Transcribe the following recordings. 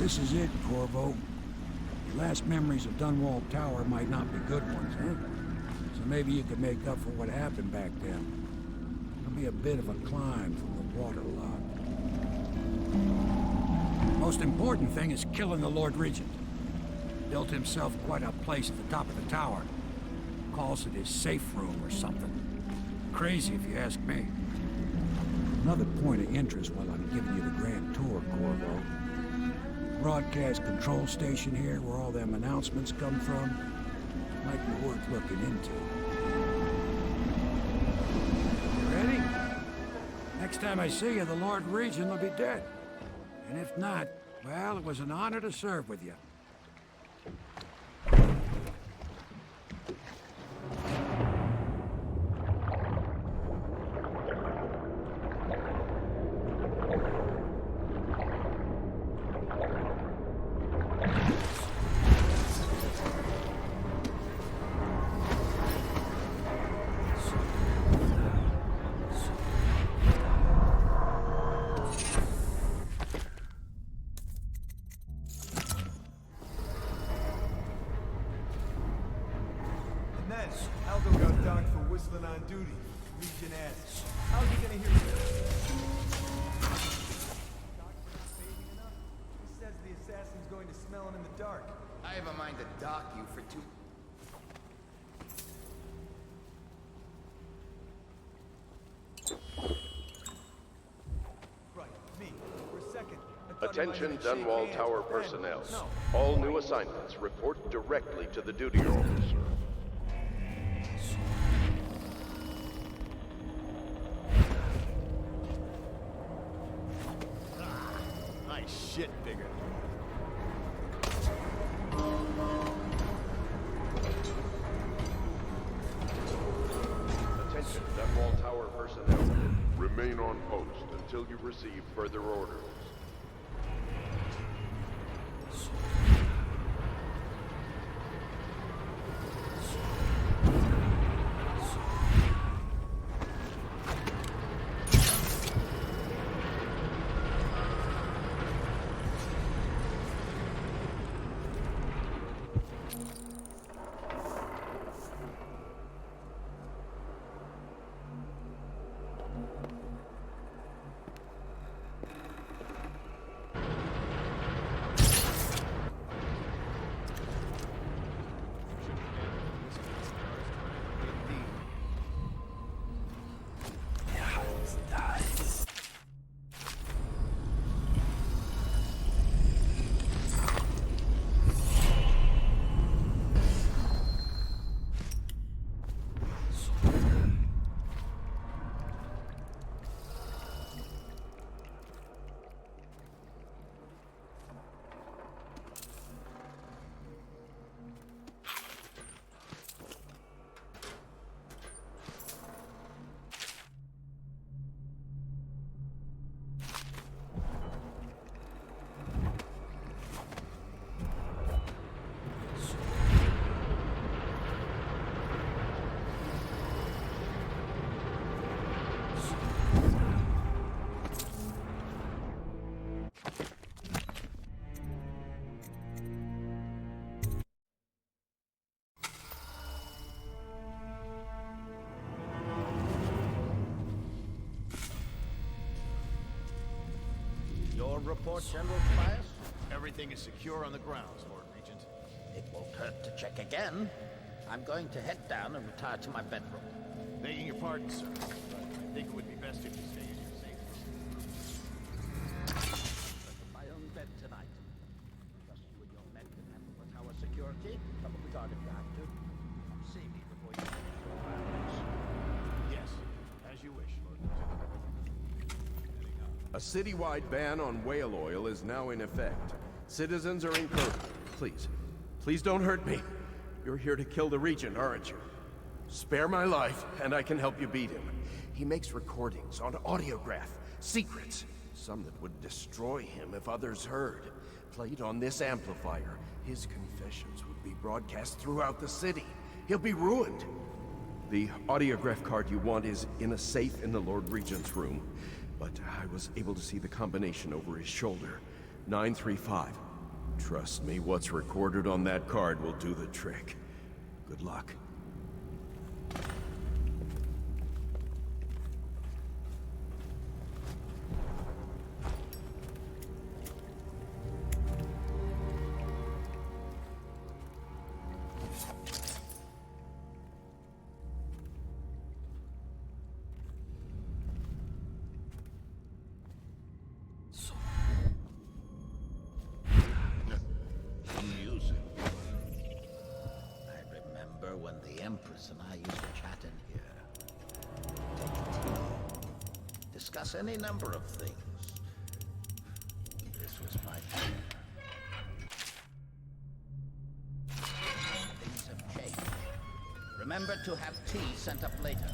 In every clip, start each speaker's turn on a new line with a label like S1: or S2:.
S1: This is it, Corvo. Your last memories of Dunwall Tower might not be good ones, huh? So maybe you could make up for what happened back then. It'll be a bit of a climb from the waterlogged. Most important thing is killing the Lord Regent. Built himself quite a place at the top of the tower. Calls it his safe room or something. Crazy if you ask me. Another point of interest while I'm giving you the grand tour, Corvo. Broadcast control station here where all them announcements come from. Might be worth looking into. You ready? Next time I see you, the Lord Regent will be dead. And if not, well, it was an honor to serve with you.
S2: Aldo got docked for whistling on duty. Legion asks, how's he gonna hear you? He says the assassin's going to smell him in the dark.
S3: I have a mind to dock you for 2...
S2: Right, me. For a second.
S4: Attention Dunwall Tower personnel. All new assignments report directly to the duty officer.
S2: Nice shit, bigger.
S4: Attention Dunwall Tower personnel. Remain on post until you receive further orders.
S5: Your report, General Tobias?
S6: Everything is secure on the grounds, Lord Regent.
S5: It won't hurt to check again. I'm going to head down and retire to my bedroom.
S6: Begging your pardon, sir, but I think it would be best if you stay in your safe room.
S5: My own bed tonight. Trust you and your men can handle the tower security. Come on the guard if you have to. Come see me before you finish your rounds.
S6: Yes, as you wish, Lord Regent.
S4: A citywide ban on whale oil is now in effect. Citizens are encouraged. Please don't hurt me. You're here to kill the Regent, aren't you? Spare my life, and I can help you beat him. He makes recordings on audiograph, secrets. Some that would destroy him if others heard. Played on this amplifier, his confessions would be broadcast throughout the city. He'll be ruined. The audiograph card you want is in a safe in the Lord Regent's room. But I was able to see the combination over his shoulder. 935. Trust me, what's recorded on that card will do the trick. Good luck.
S5: Music. I remember when the Empress and I used to chat in here. Take tea. Discuss any number of things. This was my time. Things have changed. Remember to have tea sent up later.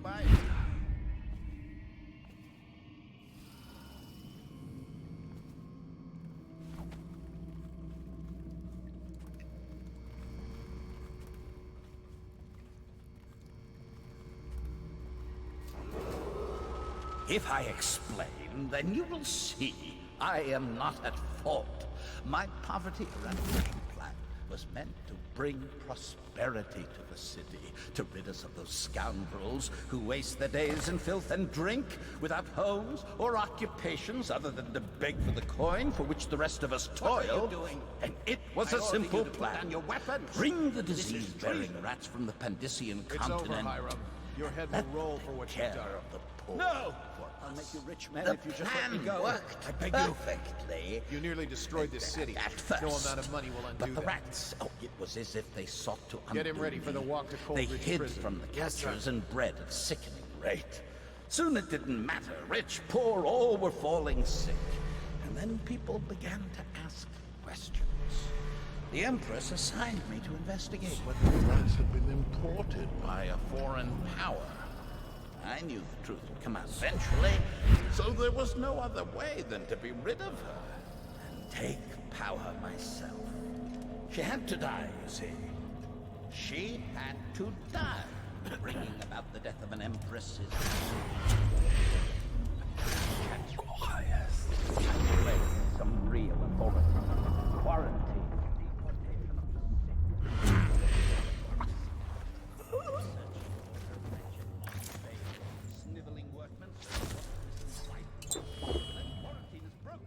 S5: by. If I explain, then you will see I am not at fault. My poverty eradication plan was meant to bring prosperity to the city, to rid us of those scoundrels who waste their days in filth and drink, without homes or occupations other than to beg for the coin for which the rest of us toil. And it was a simple plan. Your weapons. Bring the disease-bearing rats from the Pandician
S6: It's
S5: continent.
S6: over, Hiram. Your head will roll for what you've
S5: Care
S6: done.
S5: of the poor.
S3: No!
S5: I'll make you rich men
S3: The
S5: if you just let me
S3: plan
S5: go.
S3: worked
S5: I beg
S3: perfectly.
S6: You nearly destroyed this city.
S5: At first.
S6: No amount of money will undo
S5: But the
S6: that.
S5: rats, it was as if they sought to undo
S6: Get him ready for the
S5: me.
S6: walk to
S5: They
S6: Coldridge
S5: hid
S6: Prison.
S5: from the captors and bred at a sickening rate. Soon it didn't matter. Rich, poor, all were falling sick. And then people began to ask questions. The Empress assigned me to investigate whether the rats had been imported by a foreign power. I knew the truth would come out eventually, so there was no other way than to be rid of her and take power myself. She had to die, you see. She had to die. Bringing about the death of an empress is some real authority. Quarantine. Deportation of the sniveling workmen. Quarantine is broken.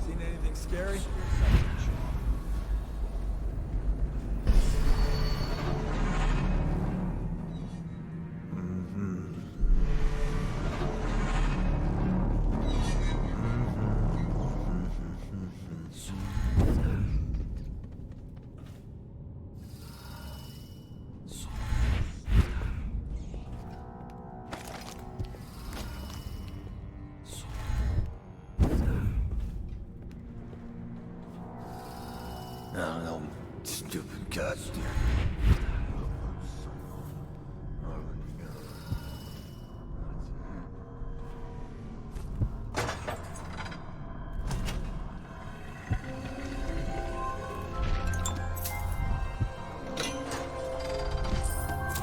S2: Seen anything scary?
S3: No, stupid goddamn.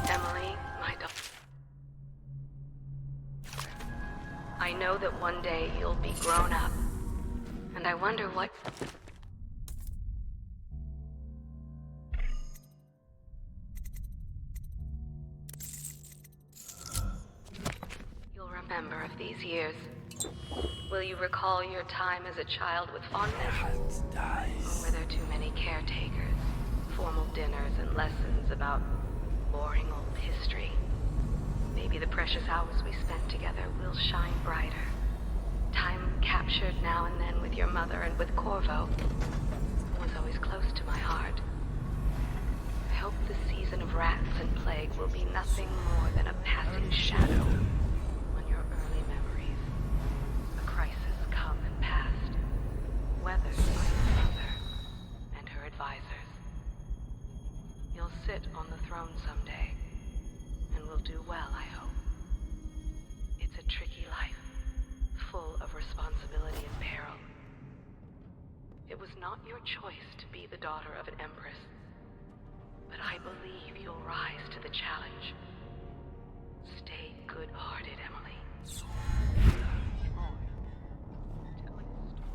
S7: Emily, my daughter. I know that one day you'll be grown up, and I wonder what... You'll remember of these years. Will you recall your time as a child with fondness? Or were there too many caretakers, formal dinners, and lessons about boring old history? Maybe the precious hours we spent together will shine brighter. Time captured now and then with your mother and with Corvo was always close to my heart. I hope the season of rats and plague will be nothing more than a passing shadow on your early memories. A crisis come and passed, weathered by your mother and her advisors. You'll sit on the throne someday, and will do well, I hope. It's a tricky life, full of responsibility and peril. It was not your choice to be the daughter of an empress, but I believe you'll rise to the challenge. Stay good-hearted, Emily. Telling a story.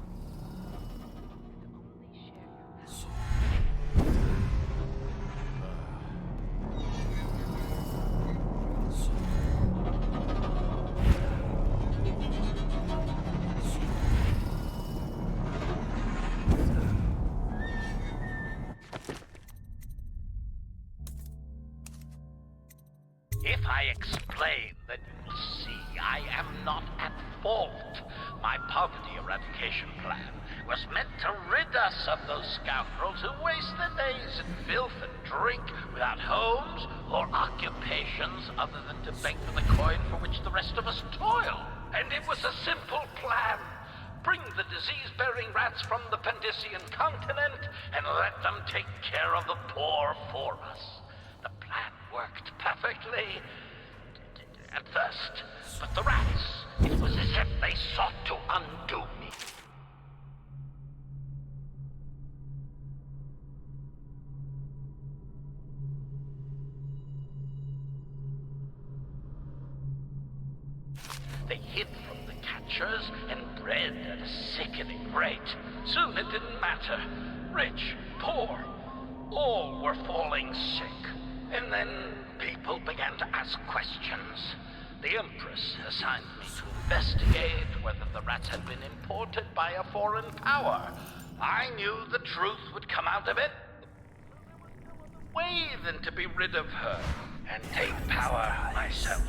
S7: To only share your passion.
S5: If I explain, then you will see I am not at fault. My poverty eradication plan was meant to rid us of those scoundrels who waste their days in filth and drink without homes or occupations other than to beg for the coin for which the rest of us toil. And it was a simple plan. Bring the disease-bearing rats from the Pandician continent and let them take care of the poor for us. The plan worked perfectly at first, but the rats, it was as if they sought to undo me. They hid from the catchers and bred at a sickening rate. Soon it didn't matter. Rich, poor, all were falling sick. And then people began to ask questions. The Empress assigned me to investigate whether the rats had been imported by a foreign power. I knew the truth would come out of it. Way than to be rid of her and take power myself.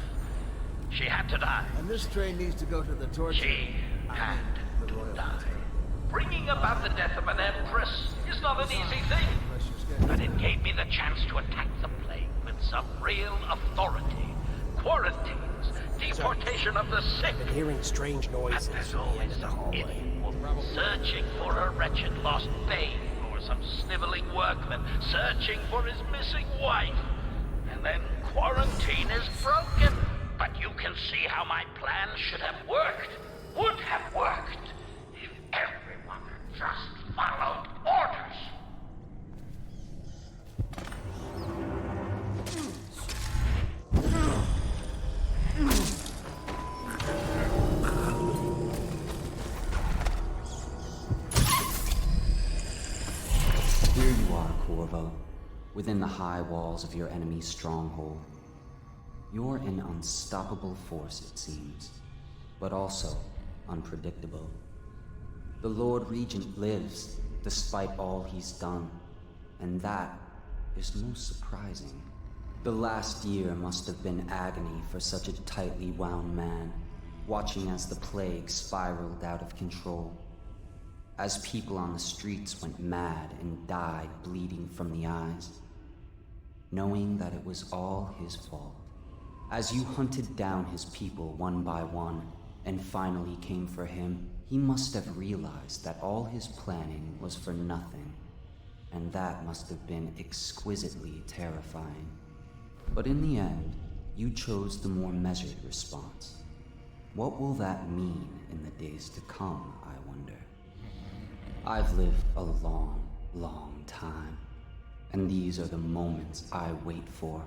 S5: She had to die.
S3: And this train needs to go to the torture.
S5: She had to die. Bringing about the death of an Empress is not an easy thing. But it gave me the chance to attack the plague with some real authority. Quarantines, deportation of the sick.
S8: Been hearing strange noises
S5: And there's
S8: from the end
S5: always
S8: of the
S5: some
S8: hallway.
S5: idiot woman searching for her wretched lost babe, or some sniveling workman searching for his missing wife. And then quarantine is broken. But you can see how my plan should have worked, would have worked, if everyone had just followed orders.
S9: Here you are, Corvo, within the high walls of your enemy's stronghold. You're an unstoppable force, it seems, but also unpredictable. The Lord Regent lives, despite all he's done, and that is most surprising. The last year must have been agony for such a tightly wound man, watching as the plague spiraled out of control. As people on the streets went mad and died bleeding from the eyes, knowing that it was all his fault. As you hunted down his people one by one, and finally came for him, he must have realized that all his planning was for nothing, and that must have been exquisitely terrifying. But in the end, you chose the more measured response. What will that mean in the days to come, I wonder? I've lived a long, long time, and these are the moments I wait for.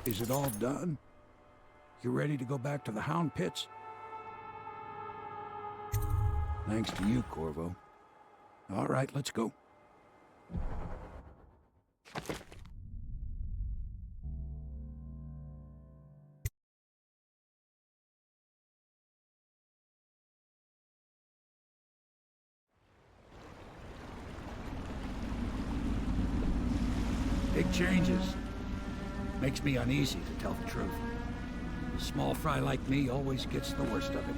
S1: Is it all done? You ready to go back to the Hound Pits? Thanks to you, Corvo. All right, let's go. Big changes. Makes me uneasy, to tell the truth. A small fry like me always gets the worst of it.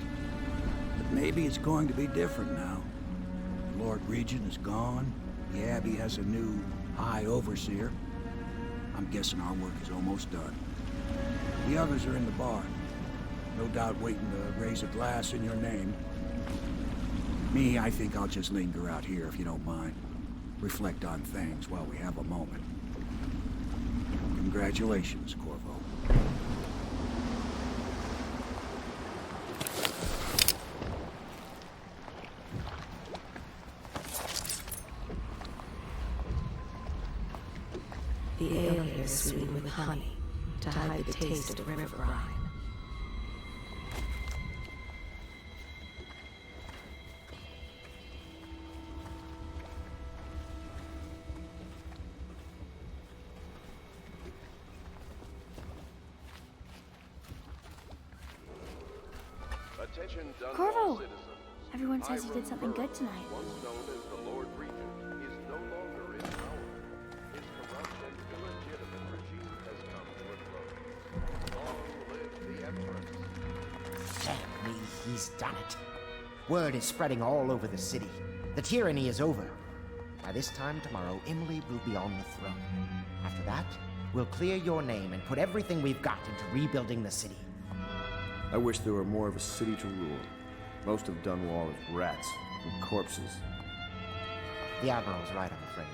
S1: But maybe it's going to be different now. The Lord Regent is gone. The Abbey has a new High Overseer. I'm guessing our work is almost done. The others are in the bar. No doubt waiting to raise a glass in your name. Me, I think I'll just linger out here if you don't mind. Reflect on things while we have a moment. Congratulations, Corvo.
S8: The ale here is sweetened with honey to hide the taste of river brine.
S4: Attention, Dunwall
S10: Corvo!
S4: citizens.
S10: Everyone says you did something good tonight.
S4: Once known as the Lord Regent, is no longer in power. His corrupt and illegitimate regime has come to a close. Long live the Empress.
S11: Damn me, he's done it. Word is spreading all over the city. The tyranny is over. By this time tomorrow, Emily will be on the throne. After that, we'll clear your name and put everything we've got into rebuilding the city.
S12: I wish there were more of a city to rule. Most of Dunwall is rats and corpses.
S11: The Admiral's right, I'm afraid.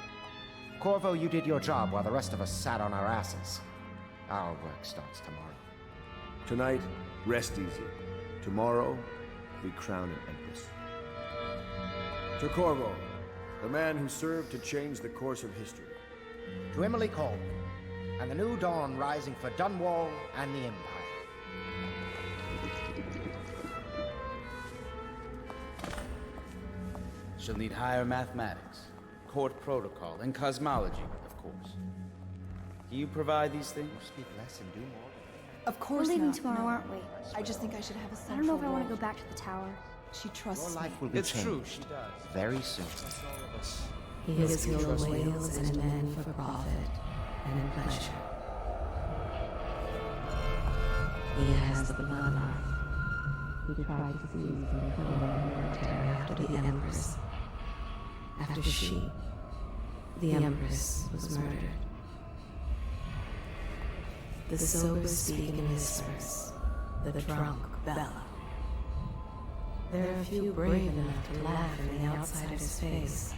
S11: Corvo, you did your job while the rest of us sat on our asses. Our work starts tomorrow.
S12: Tonight, rest easy. Tomorrow, we crown an empress. To Corvo, the man who served to change the course of history.
S11: To Emily Colwyn, and the new dawn rising for Dunwall and the Empire.
S13: She'll need higher mathematics, court protocol, and cosmology, of course. Can you provide these things?
S11: Speak less and do more.
S10: Of course We're leaving
S8: not.
S10: tomorrow, aren't we?
S8: I just think I should have a central
S10: I don't know if I want to
S8: role.
S10: go back to the tower.
S8: She trusts
S11: Your life
S8: me.
S11: will be
S13: It's
S11: changed.
S13: true, she does.
S11: Very soon.
S8: He has killed whales and men for profit and in pleasure. He has the bloodline. He tried to seize and kill the military after the Empress. After she, the Empress, was murdered. The sober speak in whispers. The drunk bellow. There are few brave enough to laugh in the outsider's face,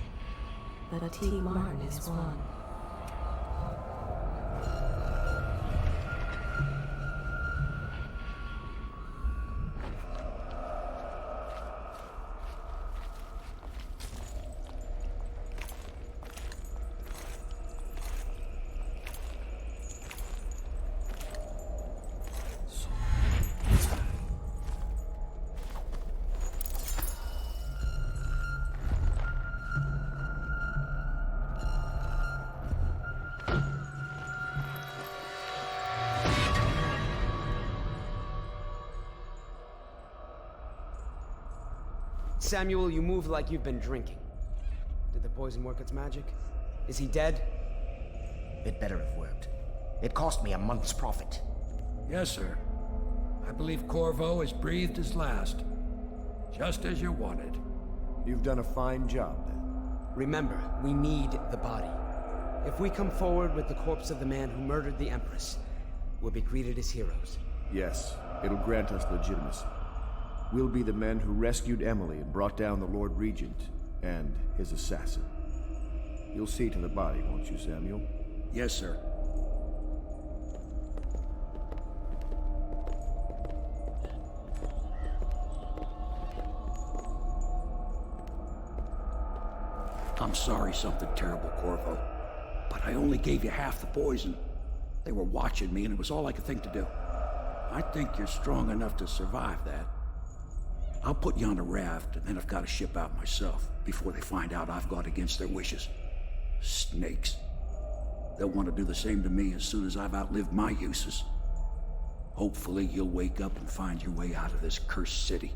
S8: but T. Martin is one.
S14: Samuel, you move like you've been drinking. Did the poison work its magic? Is he dead?
S11: It better have worked. It cost me a month's profit.
S1: Yes, sir. I believe Corvo has breathed his last. Just as you wanted.
S12: You've done a fine job, then.
S14: Remember, we need the body. If we come forward with the corpse of the man who murdered the Empress, we'll be greeted as heroes.
S12: Yes, it'll grant us legitimacy. We'll be the men who rescued Emily and brought down the Lord Regent and his assassin. You'll see to the body, won't you, Samuel?
S1: Yes, sir. I'm sorry something terrible, Corvo. But I only gave you half the poison. They were watching me, and it was all I could think to do. I think you're strong enough to survive that. I'll put you on a raft, and then I've got to ship out myself before they find out I've gone against their wishes. Snakes. They'll want to do the same to me as soon as I've outlived my uses. Hopefully you'll wake up and find your way out of this cursed city.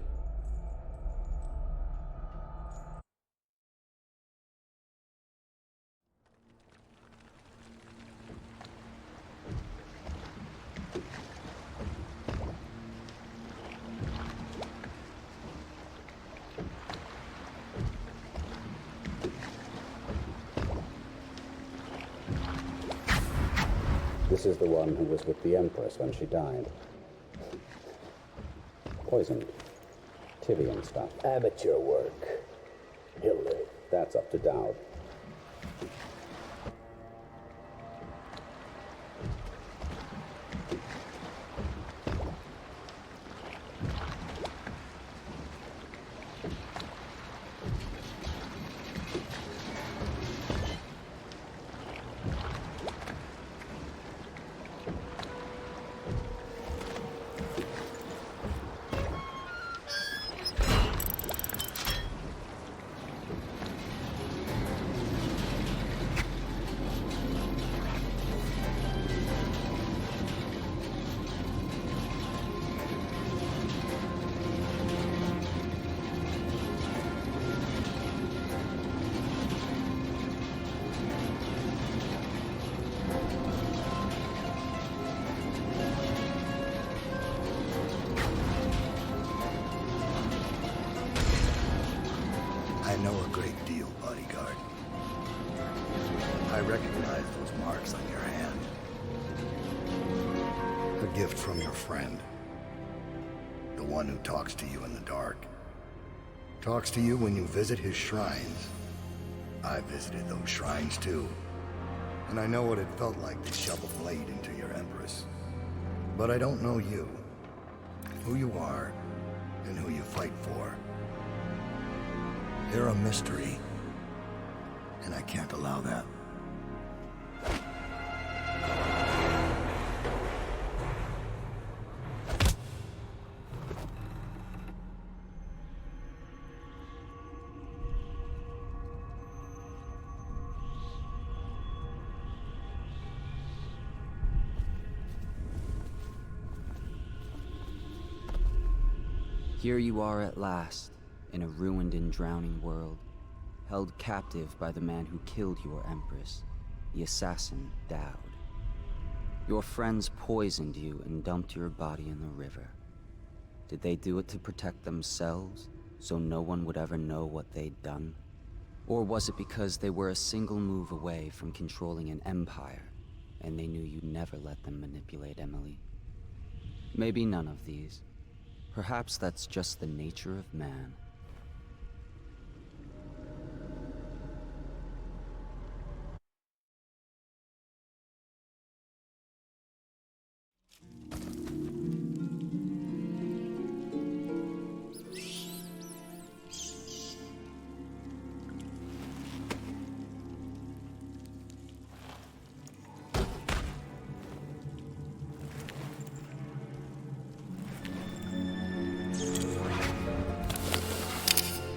S15: This is the one who was with the Empress when she died. Poisoned. Tivian stuff.
S16: Amateur work. He'll live.
S15: That's up to Dowd.
S17: I know a great deal, bodyguard. I recognize those marks on your hand. A gift from your friend. The one who talks to you in the dark. Talks to you when you visit his shrines. I visited those shrines too. And I know what it felt like to shove a blade into your Empress. But I don't know you. Who you are, and who you fight for. You're a mystery, and I can't allow that.
S9: Here you are at last, in a ruined and drowning world, held captive by the man who killed your Empress, the assassin Dowd. Your friends poisoned you and dumped your body in the river. Did they do it to protect themselves, so no one would ever know what they'd done? Or was it because they were a single move away from controlling an empire, and they knew you'd never let them manipulate Emily? Maybe none of these. Perhaps that's just the nature of man.